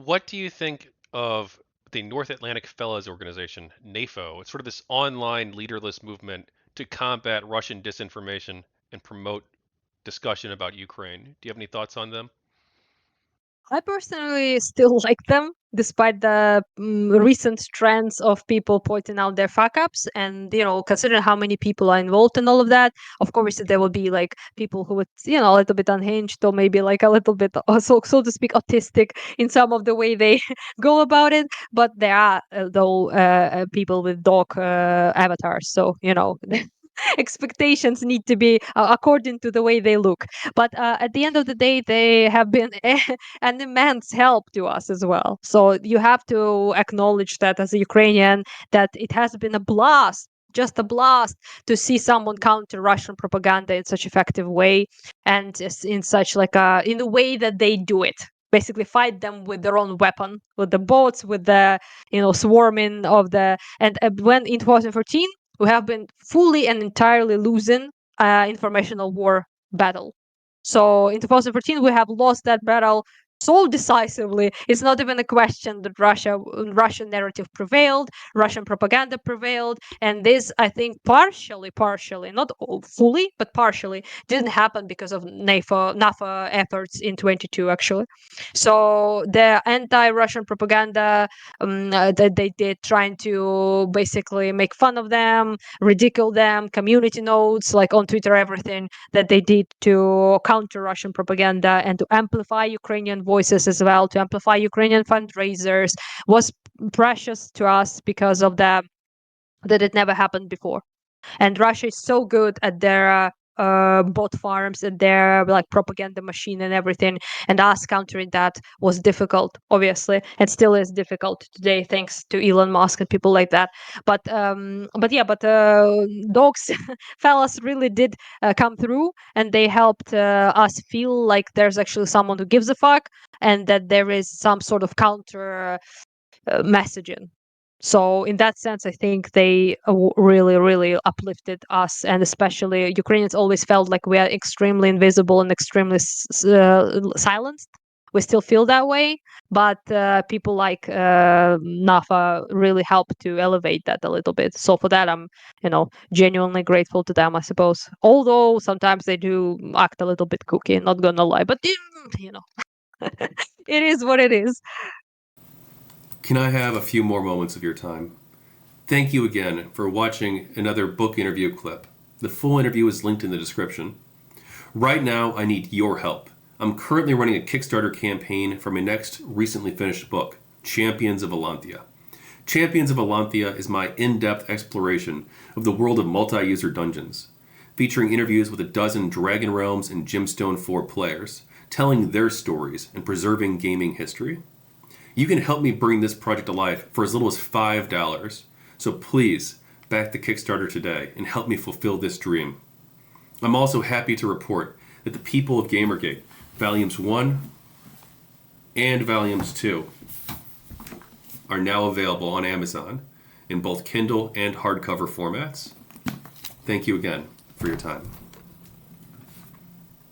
what do you think of the North Atlantic Fellows Organization, NAFO? It's sort of this online leaderless movement to combat Russian disinformation and promote discussion about Ukraine. Do you have any thoughts on them? I personally still like them, despite the recent trends of people pointing out their fuck ups. And, considering how many people are involved in all of that, of course, there will be like people who would, a little bit unhinged or maybe like a little bit, so to speak, autistic in some of the way they go about it. But there are, though, people with dog avatars. So, expectations need to be according to the way they look. But at the end of the day, they have been an immense help to us as well. So you have to acknowledge that as a Ukrainian, that it has been a blast, just a blast, to see someone counter Russian propaganda in such effective way, and in such like in the way that they do it. Basically, fight them with their own weapon, with the boats, with the swarming of the. And when in 2014, we have been fully and entirely losing informational war battle. So in 2014, we have lost that battle so decisively. It's not even a question that Russian narrative prevailed, Russian propaganda prevailed, and this, I think, partially, not fully, but partially, didn't happen because of NAFO efforts in 22 actually. So the anti-Russian propaganda that they did, trying to basically make fun of them, ridicule them, community notes like on Twitter, everything that they did to counter Russian propaganda and to amplify Ukrainian voices as well, to amplify Ukrainian fundraisers, was precious to us because of that it never happened before. And Russia is so good at their bot farms and their like propaganda machine and everything, and us countering that was difficult, obviously, and still is difficult today, thanks to Elon Musk and people like that. But dogs fellas really did come through, and they helped us feel like there's actually someone who gives a fuck, and that there is some sort of counter messaging. So in that sense, I think they really, really uplifted us, and especially Ukrainians always felt like we are extremely invisible and extremely silenced. We still feel that way, but people like NAFA really helped to elevate that a little bit. So for that, I'm, genuinely grateful to them, I suppose. Although sometimes they do act a little bit kooky, not gonna lie, but it is what it is. Can I have a few more moments of your time? Thank you again for watching another book interview clip. The full interview is linked in the description. Right now, I need your help. I'm currently running a Kickstarter campaign for my next recently finished book, Champions of Elanthia. Champions of Elanthia is my in-depth exploration of the world of multi-user dungeons, featuring interviews with a dozen Dragon Realms and Gemstone 4 players, telling their stories and preserving gaming history. You can help me bring this project to life for as little as $5, so please back the Kickstarter today and help me fulfill this dream. I'm also happy to report that The People of GamerGate, Volumes 1 and Volumes 2 are now available on Amazon in both Kindle and hardcover formats. Thank you again for your time.